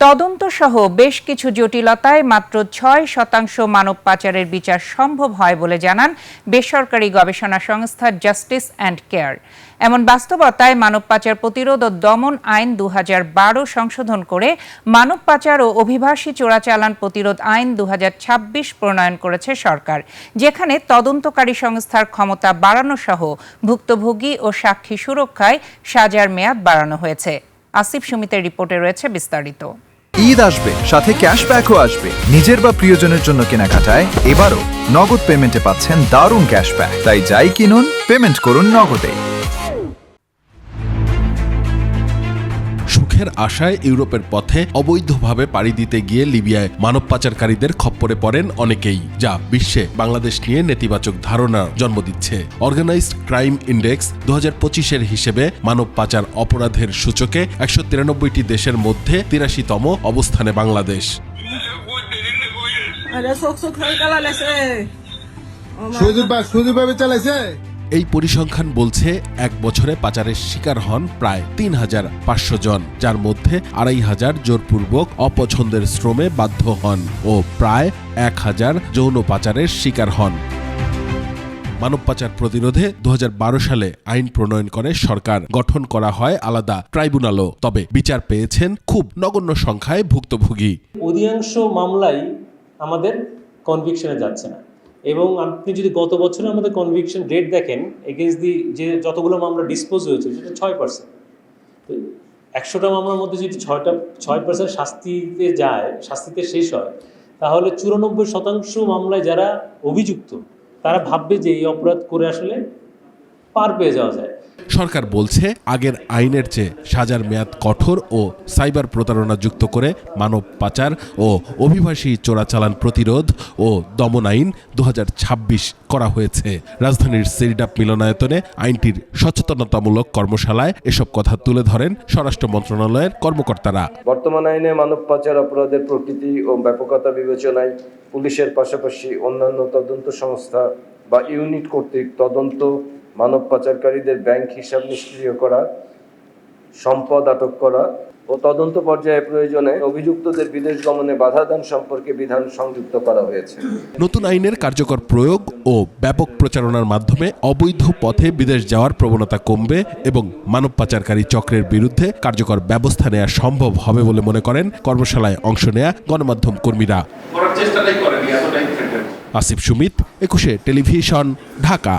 তদন্তসহ বেশ কিছু জটিলতায় মাত্র ৬% মানব পাচারের বিচার সম্ভব হয় বলে জানান বেসরকারি গবেষণা সংস্থা জাস্টিস অ্যান্ড কেয়ার। এমন বাস্তবতায় মানব পাচার প্রতিরোধ ও দমন আইন ২০১২ সংশোধন করে মানব পাচার ও অভিবাসী চোরাচালান প্রতিরোধ আইন ২০২৬ প্রণয়ন করেছে সরকার, যেখানে তদন্তকারী সংস্থার ক্ষমতা বাড়ানো সহ ভুক্তভোগী ও সাক্ষী সুরক্ষায় সাজার মেয়াদ বাড়ানো হয়েছে। আসিফ সুমিতের রিপোর্টে রয়েছে বিস্তারিত। ঈদ আসবে, সাথে ক্যাশব্যাকও আসবে। নিজের বা প্রিয়জনের জন্য কেনাকাটায় এবারও নগদ পেমেন্টে পাচ্ছেন দারুণ ক্যাশব্যাক। তাই যাই কিনুন, পেমেন্ট করুন নগদে। সুখের আশায় ইউরোপের পথে অবৈধভাবে পাড়ি দিতে গিয়ে লিবিয়ায় মানব পাচারকারীদের খপ্পরে পড়েন অনেকেই, যা বিশ্বে বাংলাদেশ নিয়ে নেতিবাচক ধারণা জন্ম দিচ্ছে। অর্গানাইজড ক্রাইম ইন্ডেক্স ২০২৫-এর হিসেবে মানব পাচার অপরাধের সূচকে ১৯৩টি দেশের মধ্যে ৮৩তম অবস্থানে বাংলাদেশ। এই পরিসংখ্যান বলছে এক বছরে পাচারের শিকার হন প্রায় ৩৫০০ জন, যার মধ্যে ২৫০০ জোরপূর্বক অপছন্দের শ্রমে বাধ্য হন ও প্রায় ১০০০ যৌন পাচারের শিকার হন। মানব পাচার প্রতিরোধে ২০১২ সালে আইন প্রণয়ন করে সরকার, গঠন করা হয় আলাদা ট্রাইব্যুনালও। তবে বিচার পেয়েছেন খুব নগণ্য সংখ্যায় ভুক্তভোগী। অধিকাংশ মামলাই আমাদের কনভিকশনে যাচ্ছে না, এবং আপনি যদি গত বছরে আমাদের কনভিকশন রেট দেখেন এগেইনস্ট দি যে যতগুলো মামলা ডিসপোজ হয়েছে সেটা ৬%। তো ১০০টা মামলার মধ্যে যদি ৬% শাস্তিতে শেষ হয়, তাহলে ৯৪% মামলায় যারা অভিযুক্ত তারা ভাববে যে এই অপরাধ করে আসলে পার পেয়ে যাওয়া যায়। সরকার বলছে আগের আইনের চেয়ে সাজার মেয়াদ কঠোর ও সাইবার প্রতারণা যুক্ত করে মানব পাচার ও অভিবাসী চোরাচালান প্রতিরোধ ও দমন আইন ২০২৬ করা হয়েছে। রাজধানীর সিরডাপ মিলনায়তনে আইনটির সচেতনতামূলক কর্মশালায় এসব কথা তুলে ধরেন স্বরাষ্ট্র মন্ত্রণালয়ের কর্মকর্তারা। বর্তমান আইনে মানব পাচার অপরাধের প্রকৃতি ও ব্যাপকতা বিবেচনায় পুলিশের পাশাপাশি অন্যান্য তদন্ত সংস্থা বা ইউনিট কর্তৃক তদন্ত, মানব পাচারকারীদের ব্যাংক হিসাব নিষ্ক্রিয় করা, সম্পদ আটক করা ও তদন্ত পর্যায়ে প্রয়োজনে অভিযুক্তদের বিদেশ গমনে বাধা দান সম্পর্কে বিধান সংযুক্ত করা হয়েছে। নতুন আইনের কার্যকর প্রয়োগ ও ব্যাপক প্রচারণার মাধ্যমে অবৈধ পথে বিদেশ যাওয়ার প্রবণতা কমবে এবং মানব পাচারকারী চক্রের বিরুদ্ধে কার্যকর ব্যবস্থা নেওয়া সম্ভব হবে বলে মনে করেন কর্মশালায় অংশ নেয়া গণমাধ্যম কর্মীরা। আসিফ সুমিত, ২১ টেলিভিশন, ঢাকা।